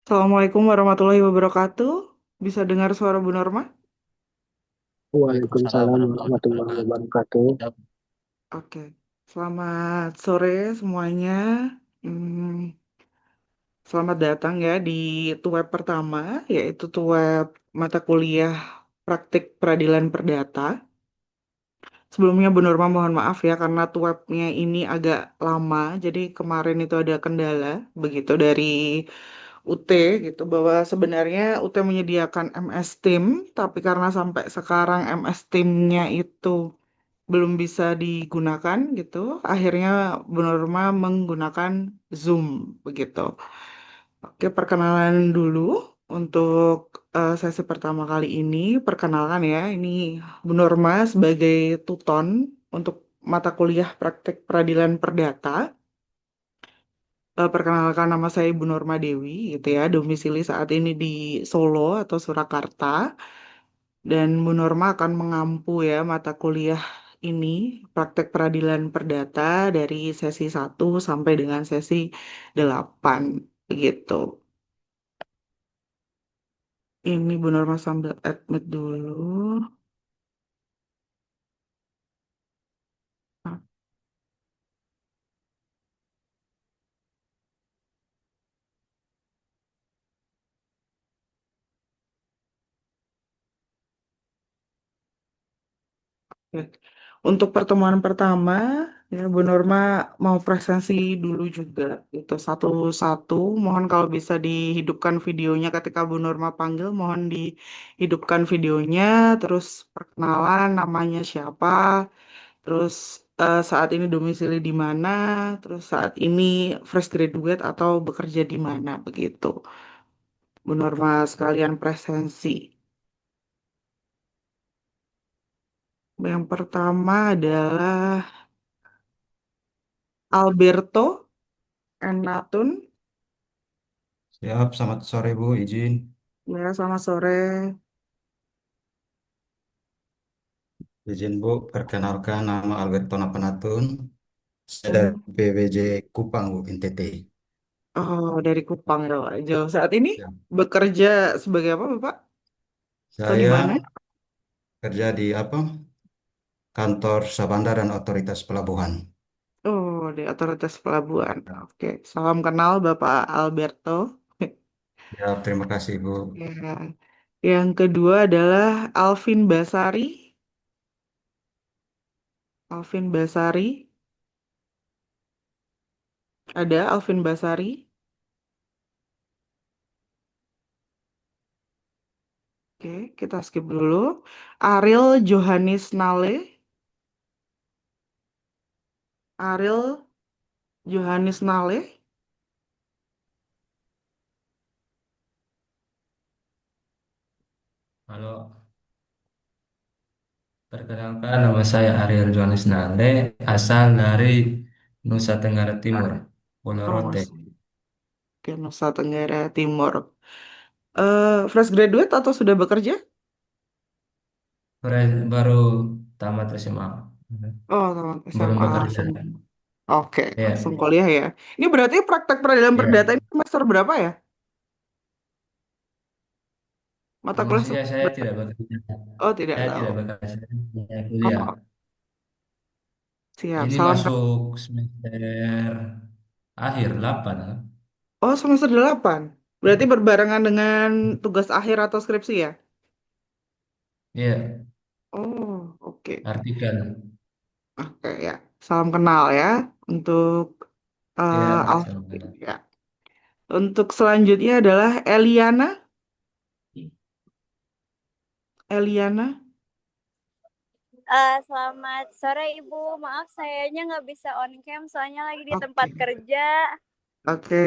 Assalamualaikum warahmatullahi wabarakatuh. Bisa dengar suara Bu Norma? Waalaikumsalam Waalaikumsalam warahmatullahi warahmatullahi wabarakatuh. wabarakatuh. Ya. Oke, selamat sore semuanya. Hmm, Selamat datang ya di TUWeb pertama, yaitu TUWeb mata kuliah praktik peradilan perdata. Sebelumnya Bu Norma mohon maaf ya karena TUWebnya ini agak lama, jadi kemarin itu ada kendala begitu dari UT gitu bahwa sebenarnya UT menyediakan MS Team, tapi karena sampai sekarang MS Team-nya itu belum bisa digunakan gitu, akhirnya Bu Norma menggunakan Zoom begitu. Oke, perkenalan dulu untuk sesi pertama kali ini. Perkenalkan ya, ini Bu Norma sebagai tuton untuk mata kuliah praktek peradilan perdata. Perkenalkan nama saya Ibu Norma Dewi gitu ya, domisili saat ini di Solo atau Surakarta. Dan Bu Norma akan mengampu ya mata kuliah ini, praktek peradilan perdata dari sesi 1 sampai dengan sesi 8 gitu. Ini Bu Norma sambil admit dulu. Oke. Untuk pertemuan pertama, ya Bu Norma mau presensi dulu juga. Itu satu-satu. Mohon kalau bisa dihidupkan videonya ketika Bu Norma panggil, mohon dihidupkan videonya. Terus perkenalan, namanya siapa. Terus saat ini domisili di mana. Terus saat ini fresh graduate atau bekerja di mana, begitu. Bu Norma sekalian presensi. Yang pertama adalah Alberto Enatun. Siap, selamat sore Bu, izin. Ya, selamat sore. Izin Bu, perkenalkan nama Alberto Napanatun. Saya dari Hmm. PWJ Kupang Bu, NTT. Oh, dari Kupang ya, Pak. Jauh. Saat ini Ya. bekerja sebagai apa, Bapak? Atau di mana? Saya kerja di kantor Sabanda dan Otoritas Pelabuhan. Oh, di Otoritas Pelabuhan. Oke, salam kenal Bapak Alberto. Ya, terima kasih Bu. Ya. Yang kedua adalah Alvin Basari. Alvin Basari. Ada Alvin Basari. Oke, kita skip dulu. Ariel Johannes Nale. Ariel Johannes Nale. Halo, perkenalkan nama saya Ariel Johannes Nale, asal dari Nusa Tenggara Timur, Pulau Oh, Rote. masih. Oke, Nusa Tenggara Timur. Fresh graduate atau sudah bekerja? Baru tamat SMA, Oh, tamat belum SMA bekerja. langsung. Oke, langsung Ya, kuliah ya. Ini berarti praktek peradilan perdata ya. ini semester berapa ya? Mata kuliah Maksudnya semester saya berapa? tidak bekerja. Oh, tidak Saya tahu. tidak bekerja, saya hanya kuliah. Oh, siap. Ini Salam kenal. masuk semester akhir 8. Ya. Oh, semester 8. Berarti berbarengan dengan tugas akhir atau skripsi ya? Iya, Oh, oke. artikel. Oke ya. Salam kenal ya untuk Iya, sama Alvin kenal. ya. Untuk selanjutnya adalah Eliana. Eliana. Selamat sore Ibu, maaf sayanya nggak bisa on cam soalnya lagi di tempat Oke. kerja. Oke.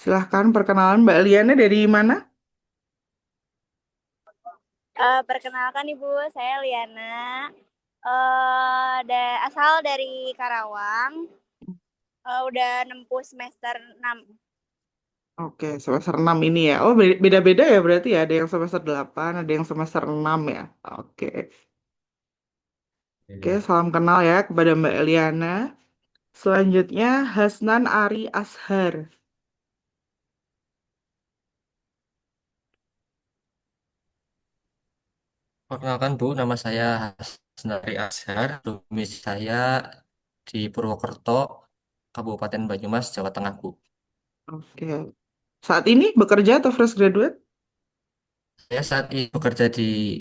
Silahkan perkenalan Mbak Eliana dari mana? Perkenalkan Ibu, saya Liana, asal dari Karawang, udah nempuh semester 6. Oke, semester 6 ini ya. Oh, beda-beda ya berarti ya. Ada yang semester 8, ada yang semester 6 ya. Oke. Oke, Iya. salam kenal ya kepada Mbak Eliana. Selanjutnya Hasnan Ari Ashar. Perkenalkan Bu, nama saya Hasnari Azhar. Domisili saya di Purwokerto, Kabupaten Banyumas, Jawa Tengah, Bu. Oke. Saat ini bekerja atau fresh graduate? Saya saat ini bekerja di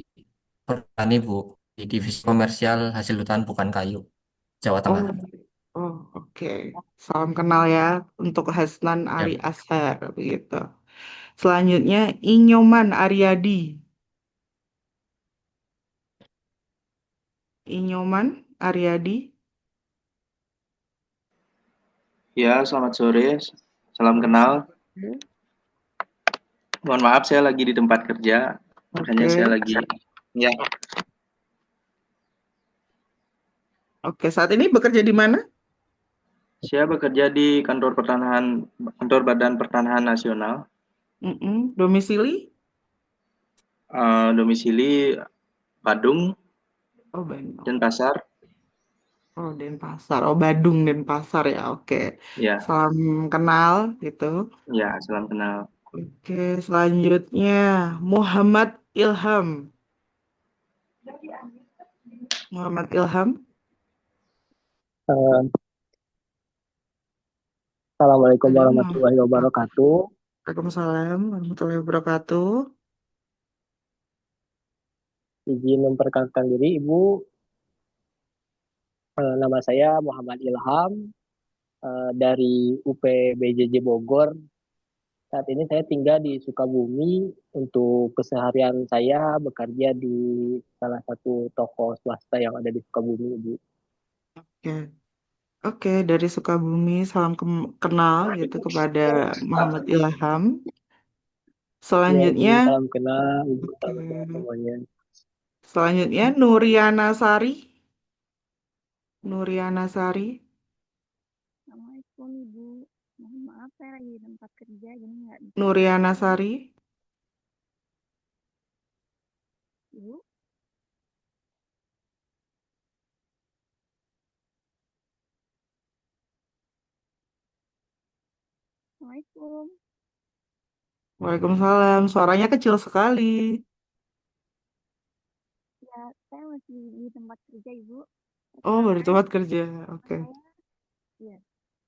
Pertani, Bu, di Divisi Komersial Hasil Hutan Bukan Kayu, Jawa Oh, Tengah. oh, oke. Salam kenal ya untuk Hasnan Ari Ya, Ashar begitu. Selanjutnya Inyoman Aryadi. Inyoman Aryadi. Ya, selamat sore. Salam kenal. Oke. Mohon maaf, saya lagi di tempat kerja. Makanya Oke. saya lagi, ya, Oke, saat ini bekerja di mana? saya bekerja di kantor Badan Pertanahan Nasional, Domisili? domisili Badung, Oh, Bandung. Denpasar. Oh, Denpasar. Oh, Badung, Denpasar ya. Oke. Ya, Salam kenal gitu. ya, salam kenal. Oke, selanjutnya Muhammad Ilham. Muhammad Ilham. Eh, Assalamualaikum Halo, warahmatullahi wabarakatuh. Waalaikumsalam warahmatullahi wabarakatuh. Izin memperkenalkan diri, Ibu. Nama saya Muhammad Ilham dari UPBJJ Bogor. Saat ini saya tinggal di Sukabumi. Untuk keseharian saya bekerja di salah satu toko swasta yang ada di Sukabumi, Ibu. Oke, oke, dari Sukabumi, salam kenal gitu kepada Muhammad Ilham. Ya, izin Selanjutnya, salam kenal, Ibu. oke, Salam kenal semuanya. selanjutnya Nuriana Sari. Nuriana Sari. Assalamualaikum Ibu. Mohon maaf saya lagi di tempat kerja jadi nggak bisa Nuriana telepon. Sari. Ibu, Assalamualaikum. Waalaikumsalam. Suaranya kecil sekali. Ya, saya masih di tempat kerja Ibu. Oh, baru Perkenalkan, tempat kerja. Oke. saya ya,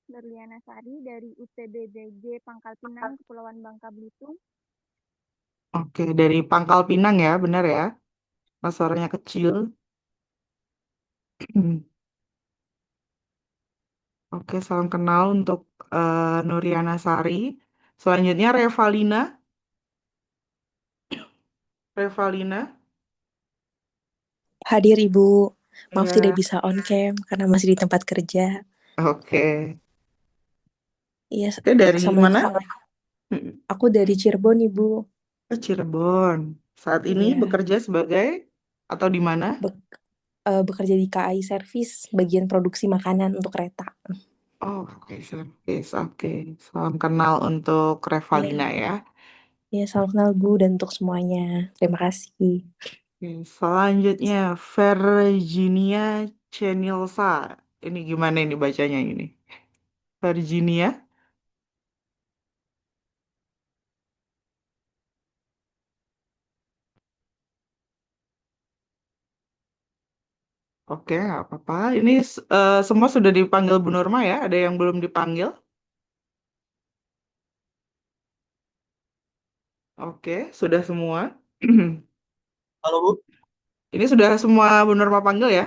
Berliana Sari dari UPBBJ Pangkal Pinang, Kepulauan Bangka Belitung. Oke, dari Pangkal Pinang ya, benar ya? Mas suaranya kecil. Oke, salam kenal untuk Nuriana Sari. Selanjutnya Revalina. Revalina. Hadir Ibu, maaf tidak Ya, bisa on cam karena masih di tempat kerja. oke. Iya, Oke, dari mana? Assalamualaikum. Aku dari Cirebon Ibu. Ke Cirebon. Saat ini Iya, bekerja sebagai atau di mana? bekerja di KAI Service, bagian produksi makanan untuk kereta. Oh, oke, service. Oke, salam kenal untuk Revalina Iya, ya. iya salam kenal Bu dan untuk semuanya. Terima kasih. Oke, selanjutnya Virginia Chenilsa. Ini gimana ini bacanya ini? Virginia. Oke, nggak apa-apa. Ini semua sudah dipanggil Bu Nurma ya? Ada yang belum dipanggil? Oke, sudah semua. Halo Bu, Ini sudah semua Bu Nurma panggil ya?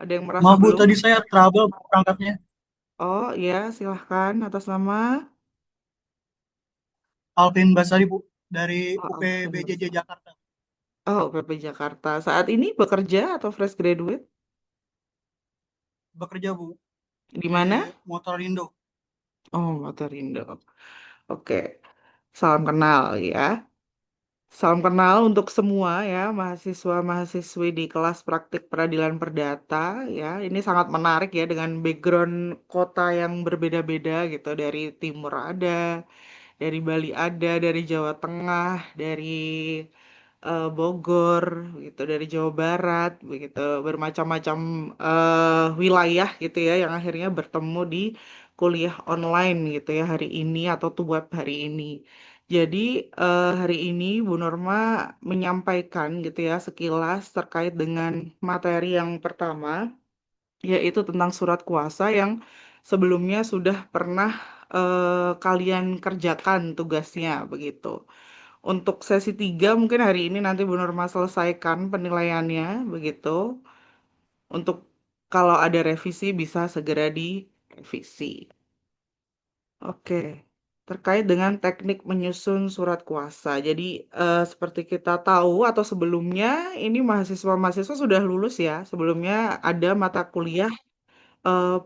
Ada yang merasa maaf Bu, belum? tadi saya trouble perangkatnya. Oh iya, silahkan atas nama. Alvin Basari Bu, dari Oh, Alvin. UPBJJ Jakarta. Oh, PP Jakarta. Saat ini bekerja atau fresh graduate? Bekerja Bu, Di di mana? Motorindo. Oh, Motorindo. Oke, salam kenal ya. Salam kenal untuk semua ya, mahasiswa-mahasiswi di kelas praktik peradilan perdata ya. Ini sangat menarik ya dengan background kota yang berbeda-beda gitu. Dari timur ada, dari Bali ada, dari Jawa Tengah, dari Bogor, gitu, dari Jawa Barat, begitu, bermacam-macam wilayah gitu ya, yang akhirnya bertemu di kuliah online gitu ya hari ini atau tuh web hari ini. Jadi hari ini Bu Norma menyampaikan gitu ya sekilas terkait dengan materi yang pertama, yaitu tentang surat kuasa yang sebelumnya sudah pernah kalian kerjakan tugasnya begitu. Untuk sesi 3 mungkin hari ini nanti Bu Norma selesaikan penilaiannya begitu. Untuk kalau ada revisi bisa segera direvisi. Oke, terkait dengan teknik menyusun surat kuasa. Jadi, seperti kita tahu atau sebelumnya ini mahasiswa-mahasiswa sudah lulus ya. Sebelumnya ada mata kuliah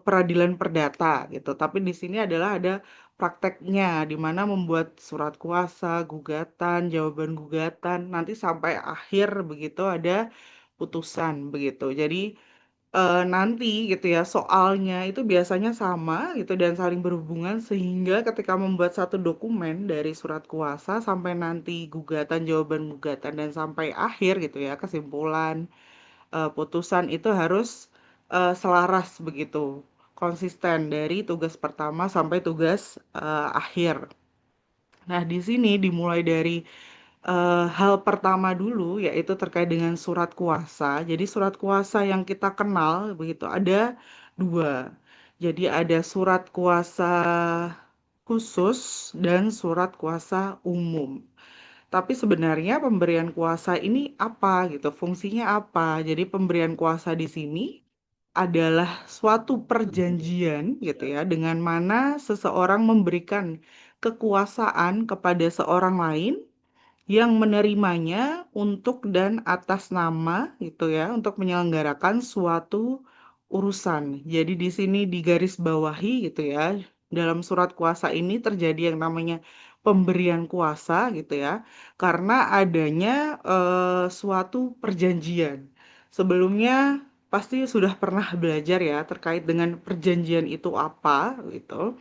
peradilan perdata gitu. Tapi di sini adalah ada prakteknya, di mana membuat surat kuasa, gugatan, jawaban gugatan, nanti sampai akhir begitu ada putusan begitu. Jadi nanti gitu ya, soalnya itu biasanya sama gitu dan saling berhubungan sehingga ketika membuat satu dokumen dari surat kuasa sampai nanti gugatan, jawaban gugatan dan sampai akhir gitu ya, kesimpulan, putusan itu harus, selaras begitu, konsisten dari tugas pertama sampai tugas, akhir. Nah, di sini dimulai dari hal pertama dulu, yaitu terkait dengan surat kuasa. Jadi surat kuasa yang kita kenal begitu ada dua. Jadi ada surat kuasa khusus dan surat kuasa umum. Tapi sebenarnya pemberian kuasa ini apa gitu, fungsinya apa? Jadi pemberian kuasa di sini adalah suatu perjanjian gitu ya, dengan mana seseorang memberikan kekuasaan kepada seorang lain yang menerimanya untuk dan atas nama gitu ya, untuk menyelenggarakan suatu urusan. Jadi di sini digarisbawahi gitu ya, dalam surat kuasa ini terjadi yang namanya pemberian kuasa gitu ya, karena adanya suatu perjanjian. Sebelumnya pasti sudah pernah belajar ya terkait dengan perjanjian itu apa gitu.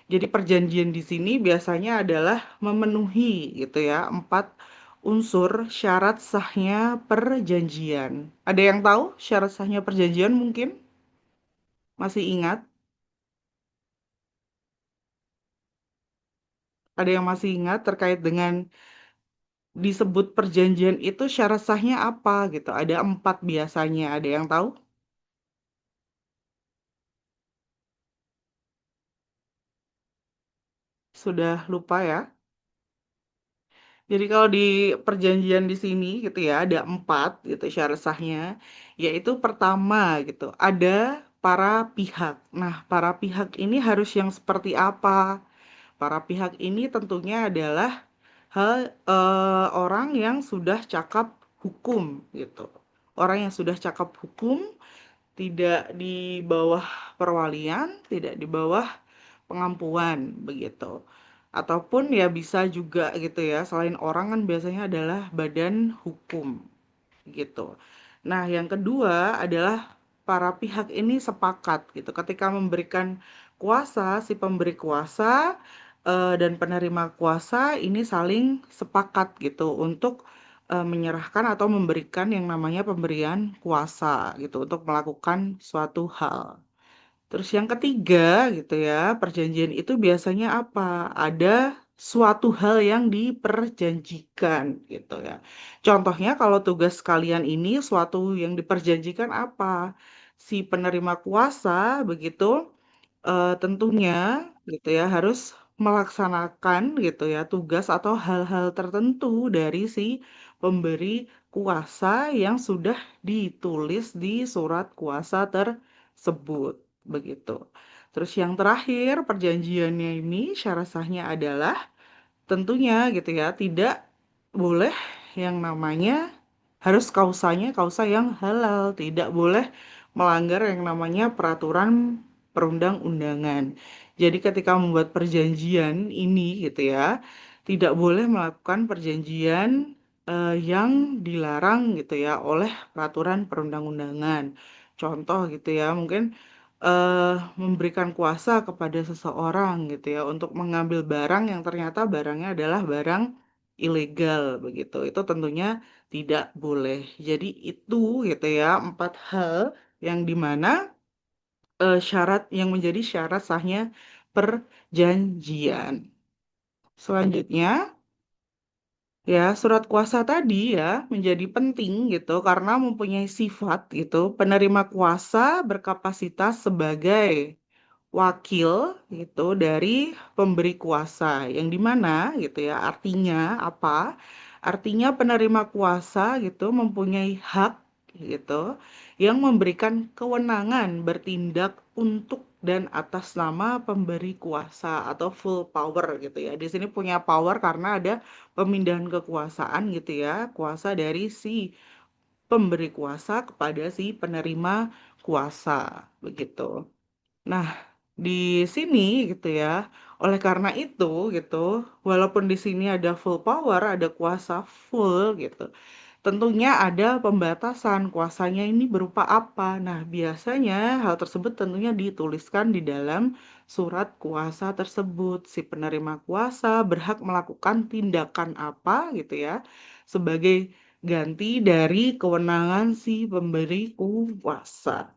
Jadi perjanjian di sini biasanya adalah memenuhi gitu ya, 4 unsur syarat sahnya perjanjian. Ada yang tahu syarat sahnya perjanjian mungkin? Masih ingat? Ada yang masih ingat terkait dengan disebut perjanjian itu syarat sahnya apa gitu? Ada 4 biasanya. Ada yang tahu? Sudah lupa ya? Jadi kalau di perjanjian di sini gitu ya ada 4 gitu syarat sahnya, yaitu pertama gitu ada para pihak. Nah, para pihak ini harus yang seperti apa? Para pihak ini tentunya adalah orang yang sudah cakap hukum gitu. Orang yang sudah cakap hukum tidak di bawah perwalian, tidak di bawah pengampuan begitu. Ataupun ya bisa juga gitu ya, selain orang kan biasanya adalah badan hukum gitu. Nah, yang kedua adalah para pihak ini sepakat gitu. Ketika memberikan kuasa, si pemberi kuasa dan penerima kuasa ini saling sepakat gitu untuk menyerahkan atau memberikan yang namanya pemberian kuasa gitu untuk melakukan suatu hal. Terus yang ketiga gitu ya, perjanjian itu biasanya apa? Ada suatu hal yang diperjanjikan gitu ya. Contohnya kalau tugas kalian ini suatu yang diperjanjikan apa? Si penerima kuasa begitu tentunya gitu ya harus melaksanakan gitu ya tugas atau hal-hal tertentu dari si pemberi kuasa yang sudah ditulis di surat kuasa tersebut begitu. Terus yang terakhir perjanjiannya ini syarat sahnya adalah tentunya gitu ya tidak boleh yang namanya harus kausanya kausa yang halal, tidak boleh melanggar yang namanya peraturan perundang-undangan. Jadi ketika membuat perjanjian ini gitu ya, tidak boleh melakukan perjanjian yang dilarang gitu ya oleh peraturan perundang-undangan. Contoh gitu ya, mungkin memberikan kuasa kepada seseorang gitu ya untuk mengambil barang yang ternyata barangnya adalah barang ilegal begitu. Itu tentunya tidak boleh. Jadi itu gitu ya 4 hal yang dimana syarat yang menjadi syarat sahnya perjanjian. Selanjutnya, Ya, surat kuasa tadi ya menjadi penting gitu karena mempunyai sifat gitu. Penerima kuasa berkapasitas sebagai wakil gitu dari pemberi kuasa. Yang dimana gitu ya, artinya apa? Artinya penerima kuasa gitu mempunyai hak gitu yang memberikan kewenangan bertindak untuk dan atas nama pemberi kuasa atau full power gitu ya. Di sini punya power karena ada pemindahan kekuasaan gitu ya, kuasa dari si pemberi kuasa kepada si penerima kuasa begitu. Nah, di sini gitu ya, oleh karena itu gitu, walaupun di sini ada full power, ada kuasa full gitu, tentunya ada pembatasan kuasanya ini berupa apa. Nah, biasanya hal tersebut tentunya dituliskan di dalam surat kuasa tersebut. Si penerima kuasa berhak melakukan tindakan apa gitu ya, sebagai ganti dari kewenangan si pemberi kuasa.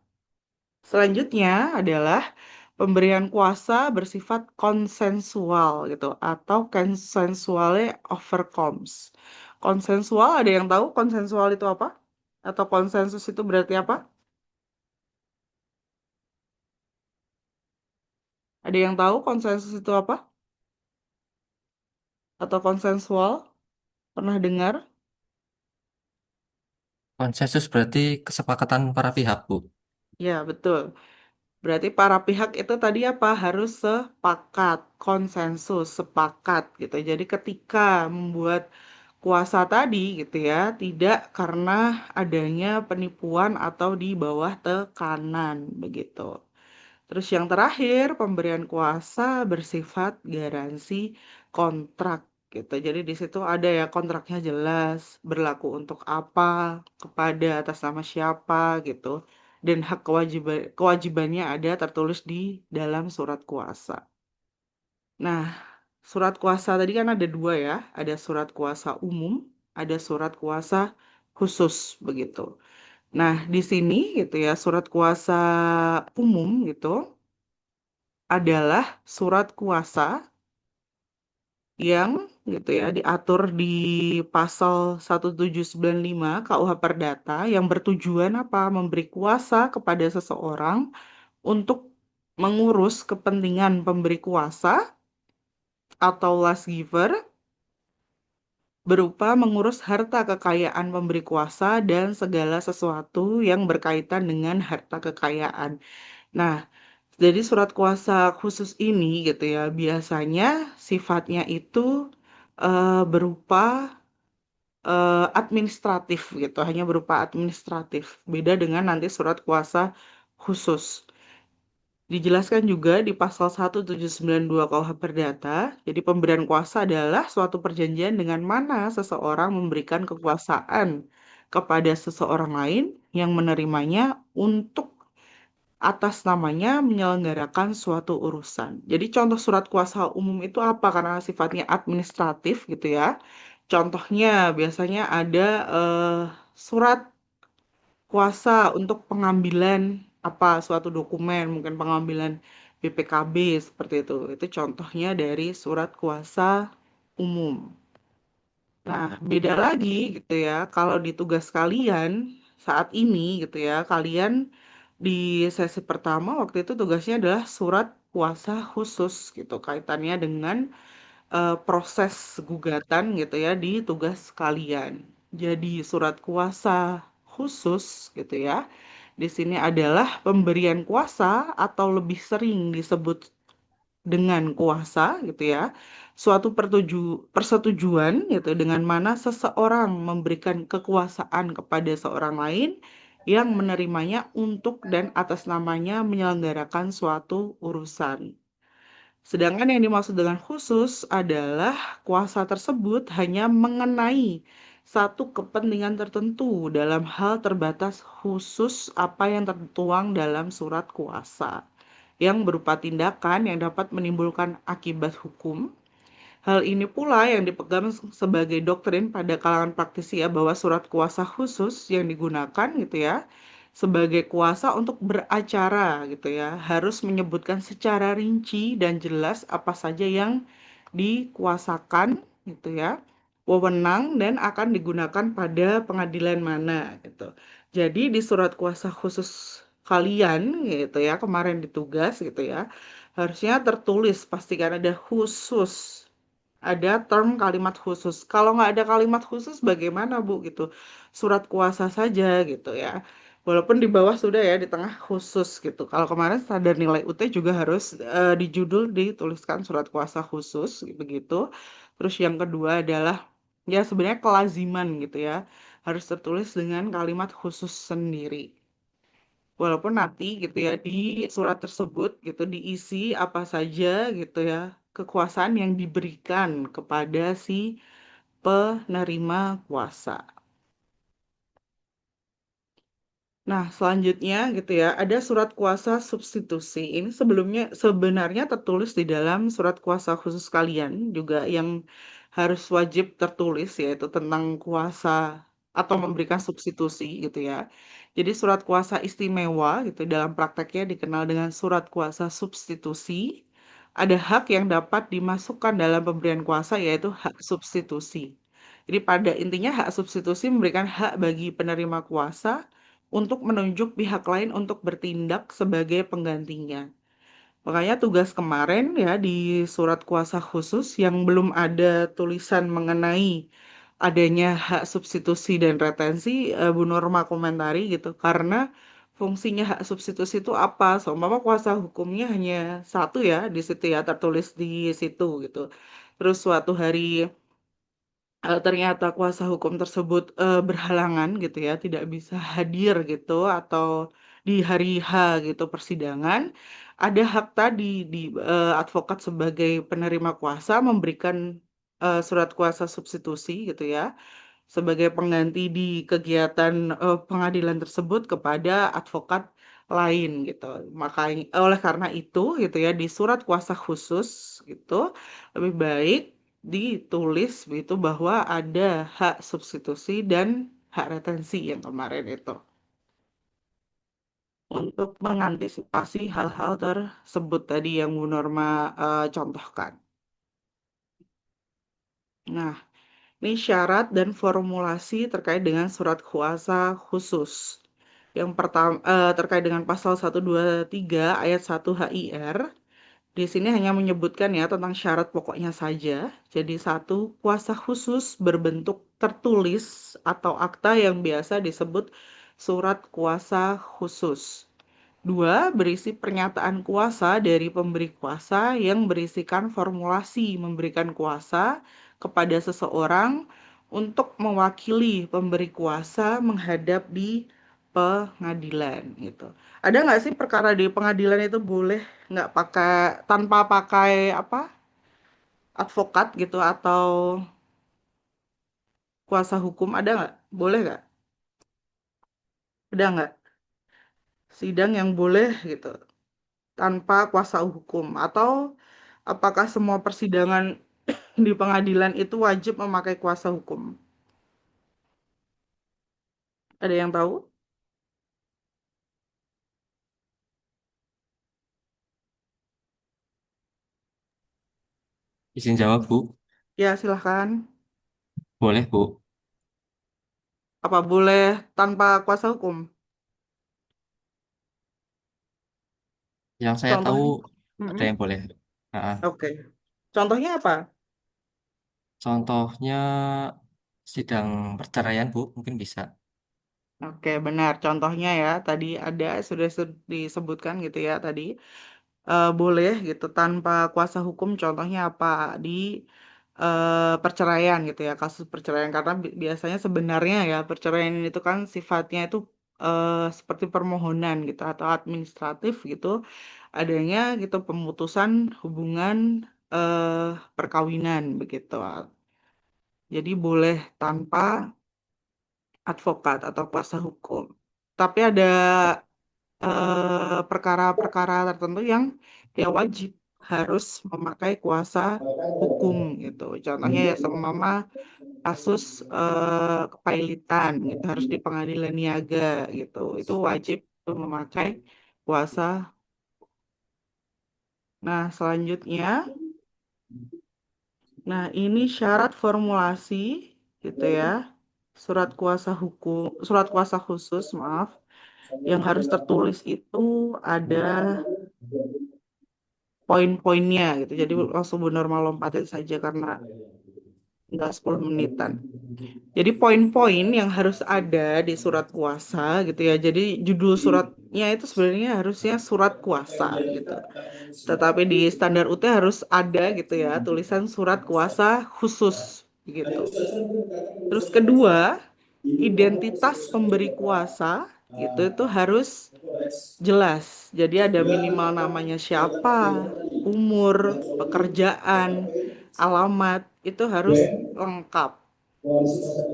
Selanjutnya adalah pemberian kuasa bersifat konsensual gitu atau consensually overcomes. Konsensual, ada yang tahu konsensual itu apa? Atau konsensus itu berarti apa? Ada yang tahu konsensus itu apa? Atau konsensual? Pernah dengar? Konsensus berarti kesepakatan para pihak, Bu. Ya, betul. Berarti para pihak itu tadi apa? Harus sepakat, konsensus, sepakat gitu. Jadi ketika membuat kuasa tadi gitu ya, tidak karena adanya penipuan atau di bawah tekanan begitu. Terus yang terakhir, pemberian kuasa bersifat garansi kontrak gitu. Jadi di situ ada ya kontraknya jelas, berlaku untuk apa, kepada atas nama siapa gitu. Dan hak kewajibannya ada tertulis di dalam surat kuasa. Nah, surat kuasa tadi kan ada dua ya, ada surat kuasa umum, ada surat kuasa khusus begitu. Nah, di sini gitu ya, surat kuasa umum gitu adalah surat kuasa yang gitu ya diatur di pasal 1795 KUH Perdata yang bertujuan apa? Memberi kuasa kepada seseorang untuk mengurus kepentingan pemberi kuasa atau last giver berupa mengurus harta kekayaan pemberi kuasa dan segala sesuatu yang berkaitan dengan harta kekayaan. Nah, jadi surat kuasa khusus ini gitu ya, biasanya sifatnya itu berupa administratif gitu, hanya berupa administratif. Beda dengan nanti surat kuasa khusus. Dijelaskan juga di pasal 1792 KUH Perdata, jadi pemberian kuasa adalah suatu perjanjian dengan mana seseorang memberikan kekuasaan kepada seseorang lain yang menerimanya untuk atas namanya menyelenggarakan suatu urusan. Jadi contoh surat kuasa umum itu apa? Karena sifatnya administratif gitu ya. Contohnya biasanya ada surat kuasa untuk pengambilan apa suatu dokumen, mungkin pengambilan BPKB seperti itu. Itu contohnya dari surat kuasa umum. Nah, beda lagi gitu ya, kalau di tugas kalian saat ini gitu ya, kalian di sesi pertama waktu itu tugasnya adalah surat kuasa khusus gitu, kaitannya dengan proses gugatan gitu ya di tugas kalian. Jadi surat kuasa khusus gitu ya, di sini adalah pemberian kuasa atau lebih sering disebut dengan kuasa gitu ya, suatu persetujuan gitu dengan mana seseorang memberikan kekuasaan kepada seorang lain yang menerimanya untuk dan atas namanya menyelenggarakan suatu urusan. Sedangkan yang dimaksud dengan khusus adalah kuasa tersebut hanya mengenai satu kepentingan tertentu dalam hal terbatas khusus apa yang tertuang dalam surat kuasa yang berupa tindakan yang dapat menimbulkan akibat hukum. Hal ini pula yang dipegang sebagai doktrin pada kalangan praktisi ya, bahwa surat kuasa khusus yang digunakan gitu ya sebagai kuasa untuk beracara gitu ya harus menyebutkan secara rinci dan jelas apa saja yang dikuasakan gitu ya wewenang dan akan digunakan pada pengadilan mana gitu. Jadi di surat kuasa khusus kalian gitu ya, kemarin ditugas gitu ya, harusnya tertulis pastikan ada khusus, ada term kalimat khusus. Kalau nggak ada kalimat khusus bagaimana Bu gitu? Surat kuasa saja gitu ya. Walaupun di bawah sudah ya, di tengah khusus gitu. Kalau kemarin standar nilai UT juga harus di judul dituliskan surat kuasa khusus begitu. Terus yang kedua adalah ya sebenarnya kelaziman gitu ya. Harus tertulis dengan kalimat khusus sendiri. Walaupun nanti gitu ya di surat tersebut gitu diisi apa saja gitu ya kekuasaan yang diberikan kepada si penerima kuasa. Nah, selanjutnya gitu ya, ada surat kuasa substitusi. Ini sebelumnya sebenarnya tertulis di dalam surat kuasa khusus kalian juga yang harus wajib tertulis yaitu tentang kuasa atau memberikan substitusi gitu ya. Jadi surat kuasa istimewa gitu dalam prakteknya dikenal dengan surat kuasa substitusi. Ada hak yang dapat dimasukkan dalam pemberian kuasa yaitu hak substitusi. Jadi pada intinya hak substitusi memberikan hak bagi penerima kuasa untuk menunjuk pihak lain untuk bertindak sebagai penggantinya. Makanya tugas kemarin ya di surat kuasa khusus yang belum ada tulisan mengenai adanya hak substitusi dan retensi, Bu Norma komentari gitu. Karena fungsinya hak substitusi itu apa? Seumpama kuasa hukumnya hanya satu ya di situ ya tertulis di situ gitu. Terus suatu hari ternyata kuasa hukum tersebut berhalangan gitu ya, tidak bisa hadir gitu atau di hari H gitu persidangan, ada hak tadi di advokat sebagai penerima kuasa memberikan surat kuasa substitusi gitu ya sebagai pengganti di kegiatan pengadilan tersebut kepada advokat lain gitu. Makanya oleh karena itu gitu ya di surat kuasa khusus gitu lebih baik ditulis begitu bahwa ada hak substitusi dan hak retensi yang kemarin itu untuk mengantisipasi hal-hal tersebut tadi yang Bu Norma contohkan. Nah, ini syarat dan formulasi terkait dengan surat kuasa khusus. Yang pertama terkait dengan pasal 123 ayat 1 HIR. Di sini hanya menyebutkan ya tentang syarat pokoknya saja. Jadi satu, kuasa khusus berbentuk tertulis atau akta yang biasa disebut surat kuasa khusus. Dua, berisi pernyataan kuasa dari pemberi kuasa yang berisikan formulasi memberikan kuasa kepada seseorang untuk mewakili pemberi kuasa menghadap di pengadilan gitu. Ada nggak sih perkara di pengadilan itu boleh nggak pakai tanpa pakai apa advokat gitu atau kuasa hukum ada nggak? Boleh nggak? Ada nggak sidang yang boleh gitu tanpa kuasa hukum atau apakah semua persidangan di pengadilan itu wajib memakai kuasa hukum? Ada yang tahu? Izin jawab, Bu. Ya, silahkan. Boleh, Bu. Apa boleh tanpa kuasa hukum? Yang saya tahu Contohnya? ada Mm-mm. yang boleh. Nah, Oke. Contohnya apa? contohnya sidang perceraian, Bu, mungkin bisa. Oke, benar. Contohnya ya, tadi ada sudah disebutkan gitu ya tadi. Boleh gitu tanpa kuasa hukum. Contohnya apa di perceraian gitu ya, kasus perceraian karena biasanya sebenarnya ya perceraian itu kan sifatnya itu seperti permohonan gitu atau administratif gitu. Adanya gitu pemutusan hubungan perkawinan begitu. Jadi boleh tanpa advokat atau kuasa hukum. Tapi ada perkara-perkara tertentu yang ya wajib harus memakai kuasa hukum gitu. Contohnya ya seumpama kasus kepailitan gitu harus di pengadilan niaga gitu. Itu wajib tuh memakai kuasa. Nah, selanjutnya Nah, ini syarat formulasi gitu ya. Surat kuasa khusus, maaf, yang harus tertulis itu ada poin-poinnya gitu. Jadi langsung Bu Norma lompatin saja karena nggak 10 menitan. Jadi poin-poin yang harus ada di surat kuasa gitu ya. Jadi judul suratnya itu sebenarnya harusnya surat kuasa gitu. Tetapi di standar UT harus ada gitu ya tulisan surat kuasa khusus gitu. Terus kedua, identitas pemberi kuasa gitu itu harus jelas. Jadi ada minimal namanya siapa, umur, pekerjaan, alamat itu harus lengkap.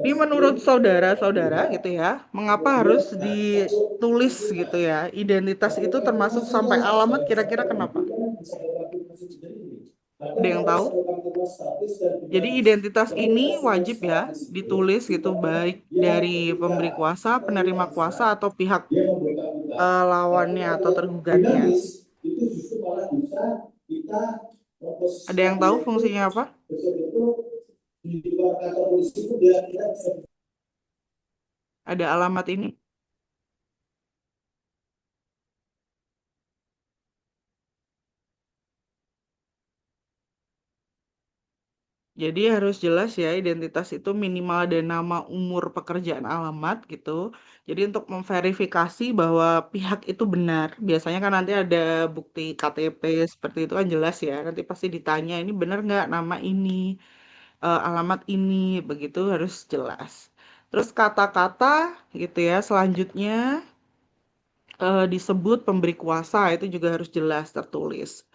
Ini menurut saudara-saudara gitu ya, mengapa harus ditulis gitu ya? Identitas itu termasuk sampai alamat kira-kira kenapa? Ada yang tahu? Jadi identitas ini wajib ya ditulis gitu baik dari pemberi kuasa, penerima kuasa atau pihak lawannya atau tergugatnya. Ada yang tahu fungsinya apa? Ada alamat ini. Jadi harus jelas ya identitas itu minimal ada nama, umur, pekerjaan, alamat gitu. Jadi untuk memverifikasi bahwa pihak itu benar. Biasanya kan nanti ada bukti KTP seperti itu kan jelas ya. Nanti pasti ditanya ini benar nggak nama ini, alamat ini, begitu harus jelas. Terus kata-kata gitu ya. Selanjutnya disebut pemberi kuasa itu juga harus jelas tertulis.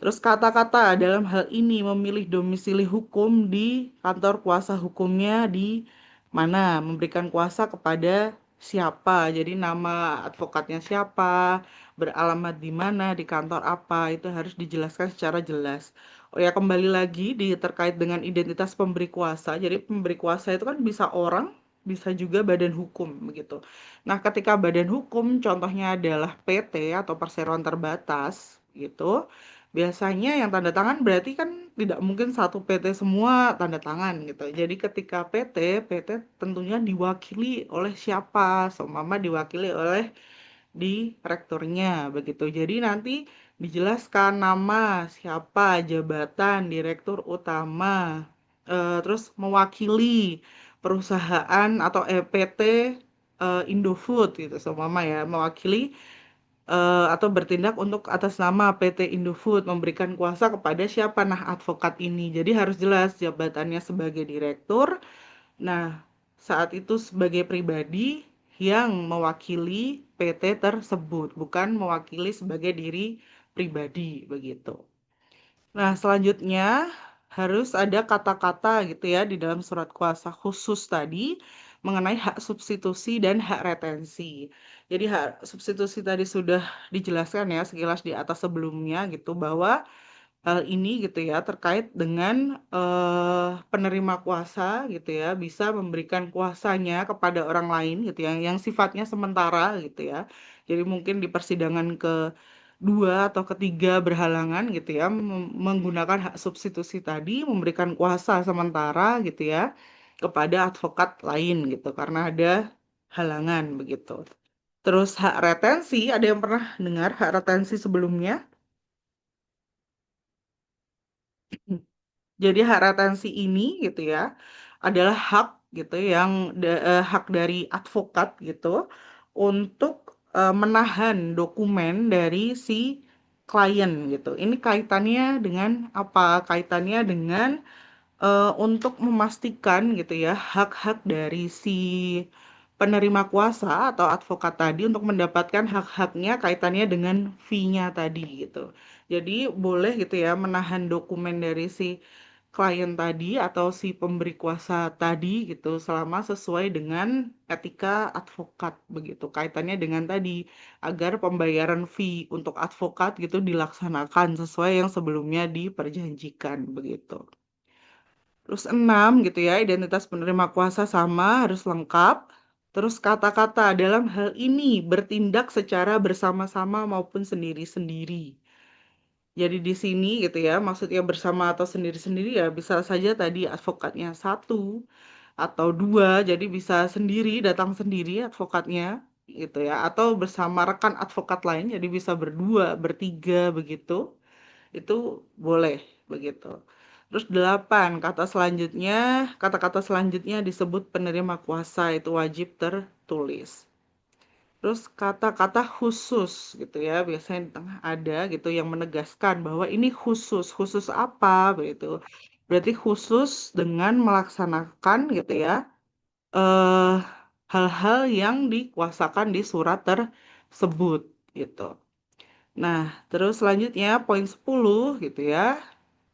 Terus kata-kata dalam hal ini memilih domisili hukum di kantor kuasa hukumnya di mana, memberikan kuasa kepada siapa. Jadi nama advokatnya siapa, beralamat di mana, di kantor apa, itu harus dijelaskan secara jelas. Oh ya, kembali lagi terkait dengan identitas pemberi kuasa. Jadi pemberi kuasa itu kan bisa orang, bisa juga badan hukum begitu. Nah, ketika badan hukum contohnya adalah PT atau perseroan terbatas gitu. Biasanya yang tanda tangan berarti kan tidak mungkin satu PT semua tanda tangan gitu. Jadi ketika PT tentunya diwakili oleh siapa? Seumpama diwakili oleh direkturnya begitu. Jadi nanti dijelaskan nama, siapa, jabatan, direktur utama, terus mewakili perusahaan atau PT Indofood gitu, seumpama ya, mewakili atau bertindak untuk atas nama PT Indofood memberikan kuasa kepada siapa nah advokat ini. Jadi harus jelas jabatannya sebagai direktur. Nah, saat itu sebagai pribadi yang mewakili PT tersebut, bukan mewakili sebagai diri pribadi begitu. Nah, selanjutnya harus ada kata-kata gitu ya di dalam surat kuasa khusus tadi mengenai hak substitusi dan hak retensi. Jadi hak substitusi tadi sudah dijelaskan ya sekilas di atas sebelumnya gitu bahwa hal ini gitu ya terkait dengan penerima kuasa gitu ya bisa memberikan kuasanya kepada orang lain gitu yang sifatnya sementara gitu ya. Jadi mungkin di persidangan kedua atau ketiga berhalangan gitu ya menggunakan hak substitusi tadi memberikan kuasa sementara gitu ya kepada advokat lain gitu karena ada halangan begitu. Terus hak retensi, ada yang pernah dengar hak retensi sebelumnya? Jadi hak retensi ini gitu ya adalah hak gitu yang hak dari advokat gitu untuk menahan dokumen dari si klien gitu. Ini kaitannya dengan apa? Kaitannya dengan untuk memastikan gitu ya hak-hak dari si penerima kuasa atau advokat tadi untuk mendapatkan hak-haknya kaitannya dengan fee-nya tadi gitu. Jadi boleh gitu ya menahan dokumen dari si klien tadi atau si pemberi kuasa tadi gitu selama sesuai dengan etika advokat begitu. Kaitannya dengan tadi agar pembayaran fee untuk advokat gitu dilaksanakan sesuai yang sebelumnya diperjanjikan begitu. Terus 6 gitu ya, identitas penerima kuasa sama harus lengkap. Terus kata-kata dalam hal ini bertindak secara bersama-sama maupun sendiri-sendiri. Jadi di sini gitu ya, maksudnya bersama atau sendiri-sendiri ya bisa saja tadi advokatnya satu atau dua, jadi bisa sendiri, datang sendiri advokatnya gitu ya, atau bersama rekan advokat lain, jadi bisa berdua, bertiga begitu, itu boleh begitu. Terus delapan, kata-kata selanjutnya disebut penerima kuasa, itu wajib tertulis. Terus kata-kata khusus gitu ya, biasanya di tengah ada gitu yang menegaskan bahwa ini khusus. Khusus apa begitu. Berarti khusus dengan melaksanakan gitu ya eh hal-hal yang dikuasakan di surat tersebut gitu. Nah, terus selanjutnya poin 10 gitu ya.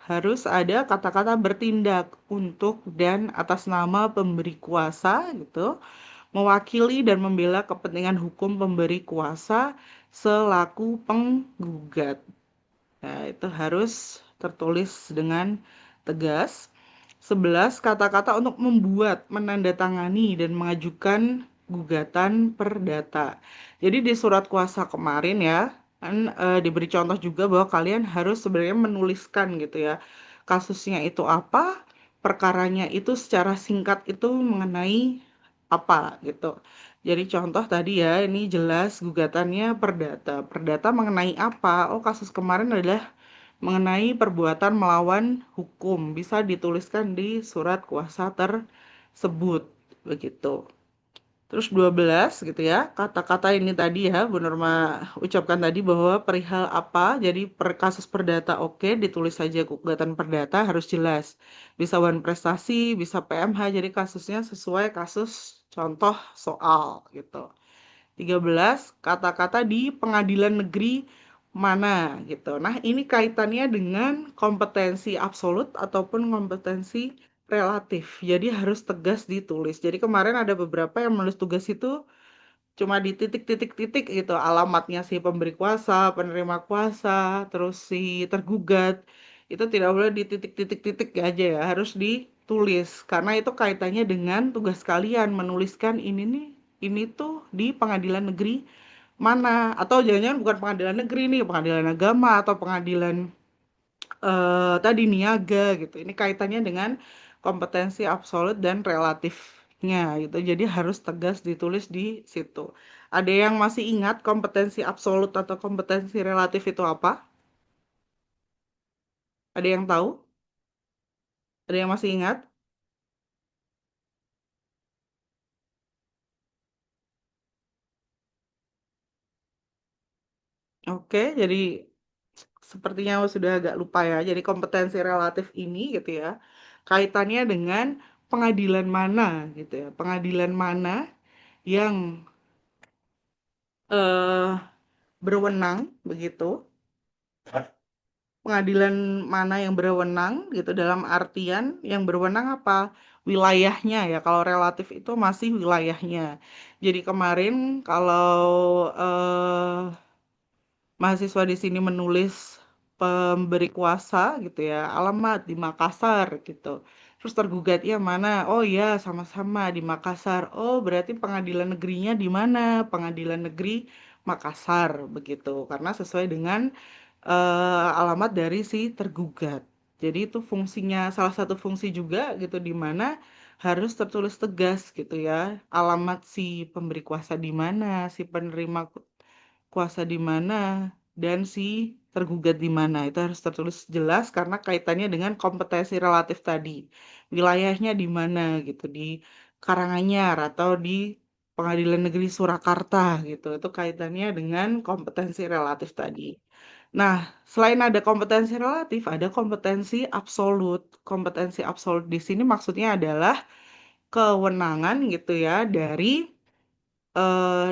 Harus ada kata-kata bertindak untuk dan atas nama pemberi kuasa gitu, mewakili dan membela kepentingan hukum pemberi kuasa selaku penggugat. Nah, itu harus tertulis dengan tegas. 11 kata-kata untuk membuat, menandatangani, dan mengajukan gugatan perdata. Jadi di surat kuasa kemarin ya, kan diberi contoh juga bahwa kalian harus sebenarnya menuliskan gitu ya. Kasusnya itu apa, perkaranya itu secara singkat itu mengenai apa gitu. Jadi contoh tadi ya, ini jelas gugatannya perdata. Perdata mengenai apa? Oh, kasus kemarin adalah mengenai perbuatan melawan hukum. Bisa dituliskan di surat kuasa tersebut. Begitu. Terus 12 gitu ya, kata-kata ini tadi ya, Bu Norma ucapkan tadi bahwa perihal apa, jadi per kasus perdata oke, ditulis saja gugatan perdata harus jelas. Bisa wan prestasi, bisa PMH, jadi kasusnya sesuai kasus contoh soal gitu. 13 kata-kata di pengadilan negeri mana gitu. Nah, ini kaitannya dengan kompetensi absolut ataupun kompetensi relatif. Jadi harus tegas ditulis. Jadi kemarin ada beberapa yang menulis tugas itu cuma di titik-titik-titik gitu. Alamatnya si pemberi kuasa, penerima kuasa, terus si tergugat. Itu tidak boleh di titik-titik-titik aja ya, harus ditulis. Karena itu kaitannya dengan tugas kalian menuliskan ini tuh di pengadilan negeri mana, atau jangan-jangan bukan pengadilan negeri nih, pengadilan agama atau pengadilan tadi niaga gitu. Ini kaitannya dengan kompetensi absolut dan relatifnya gitu. Jadi harus tegas ditulis di situ. Ada yang masih ingat kompetensi absolut atau kompetensi relatif itu apa? Ada yang tahu? Ada yang masih ingat? Oke, jadi sepertinya sudah agak lupa ya. Jadi kompetensi relatif ini gitu ya, kaitannya dengan pengadilan mana gitu ya. Pengadilan mana yang eh, berwenang begitu. Pengadilan mana yang berwenang gitu, dalam artian yang berwenang apa? Wilayahnya ya. Kalau relatif itu masih wilayahnya. Jadi kemarin kalau eh, mahasiswa di sini menulis pemberi kuasa gitu ya, alamat di Makassar gitu. Terus tergugatnya mana? Oh iya, sama-sama di Makassar. Oh, berarti pengadilan negerinya di mana? Pengadilan negeri Makassar begitu. Karena sesuai dengan alamat dari si tergugat. Jadi itu fungsinya, salah satu fungsi juga gitu, di mana harus tertulis tegas gitu ya. Alamat si pemberi kuasa di mana, si penerima kuasa di mana, dan si tergugat di mana. Itu harus tertulis jelas karena kaitannya dengan kompetensi relatif tadi. Wilayahnya di mana gitu, di Karanganyar atau di Pengadilan Negeri Surakarta gitu. Itu kaitannya dengan kompetensi relatif tadi. Nah, selain ada kompetensi relatif, ada kompetensi absolut. Kompetensi absolut di sini maksudnya adalah kewenangan gitu ya dari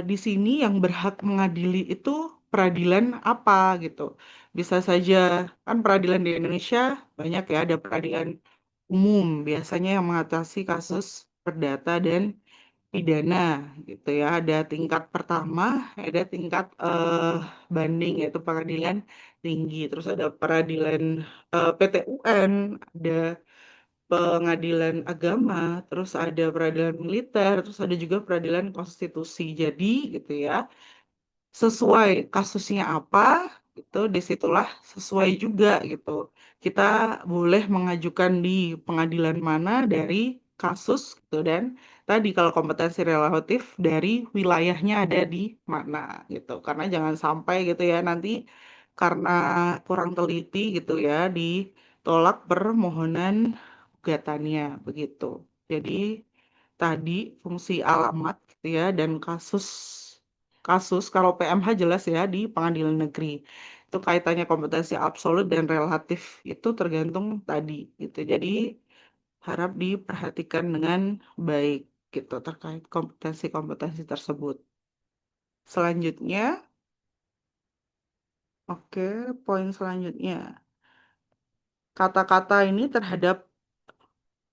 di sini yang berhak mengadili itu peradilan apa gitu. Bisa saja kan peradilan di Indonesia banyak ya, ada peradilan umum biasanya yang mengatasi kasus perdata dan pidana gitu ya. Ada tingkat pertama, ada tingkat banding yaitu pengadilan tinggi. Terus ada peradilan PT UN, ada pengadilan agama, terus ada peradilan militer, terus ada juga peradilan konstitusi. Jadi gitu ya, sesuai kasusnya apa, itu disitulah sesuai juga gitu. Kita boleh mengajukan di pengadilan mana dari kasus gitu dan tadi kalau kompetensi relatif dari wilayahnya ada di mana gitu. Karena jangan sampai gitu ya nanti karena kurang teliti gitu ya ditolak permohonan gugatannya begitu. Jadi tadi fungsi alamat gitu ya dan kasus kasus kalau PMH jelas ya di pengadilan negeri itu kaitannya kompetensi absolut dan relatif itu tergantung tadi gitu jadi harap diperhatikan dengan baik gitu terkait kompetensi-kompetensi tersebut selanjutnya oke poin selanjutnya kata-kata ini terhadap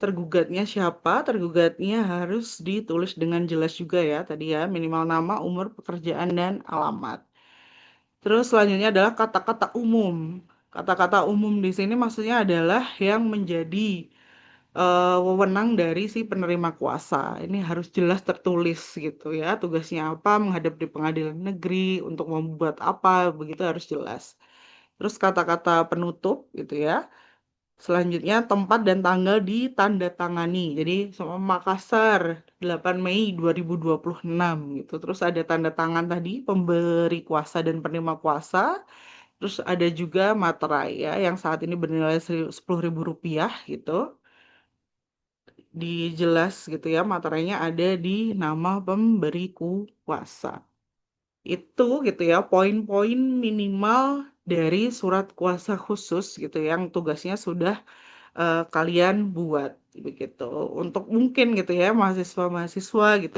tergugatnya siapa? Tergugatnya harus ditulis dengan jelas juga ya, tadi ya, minimal nama, umur, pekerjaan, dan alamat. Terus selanjutnya adalah kata-kata umum. Kata-kata umum di sini maksudnya adalah yang menjadi wewenang dari si penerima kuasa. Ini harus jelas tertulis gitu ya, tugasnya apa, menghadap di pengadilan negeri, untuk membuat apa, begitu harus jelas. Terus kata-kata penutup gitu ya. Selanjutnya tempat dan tanggal ditandatangani. Jadi sama Makassar 8 Mei 2026 gitu. Terus ada tanda tangan tadi pemberi kuasa dan penerima kuasa. Terus ada juga materai ya yang saat ini bernilai Rp10.000 gitu. Dijelas gitu ya materainya ada di nama pemberi kuasa. Itu gitu ya poin-poin minimal dari surat kuasa khusus gitu yang tugasnya sudah kalian buat begitu untuk mungkin gitu ya mahasiswa-mahasiswa gitu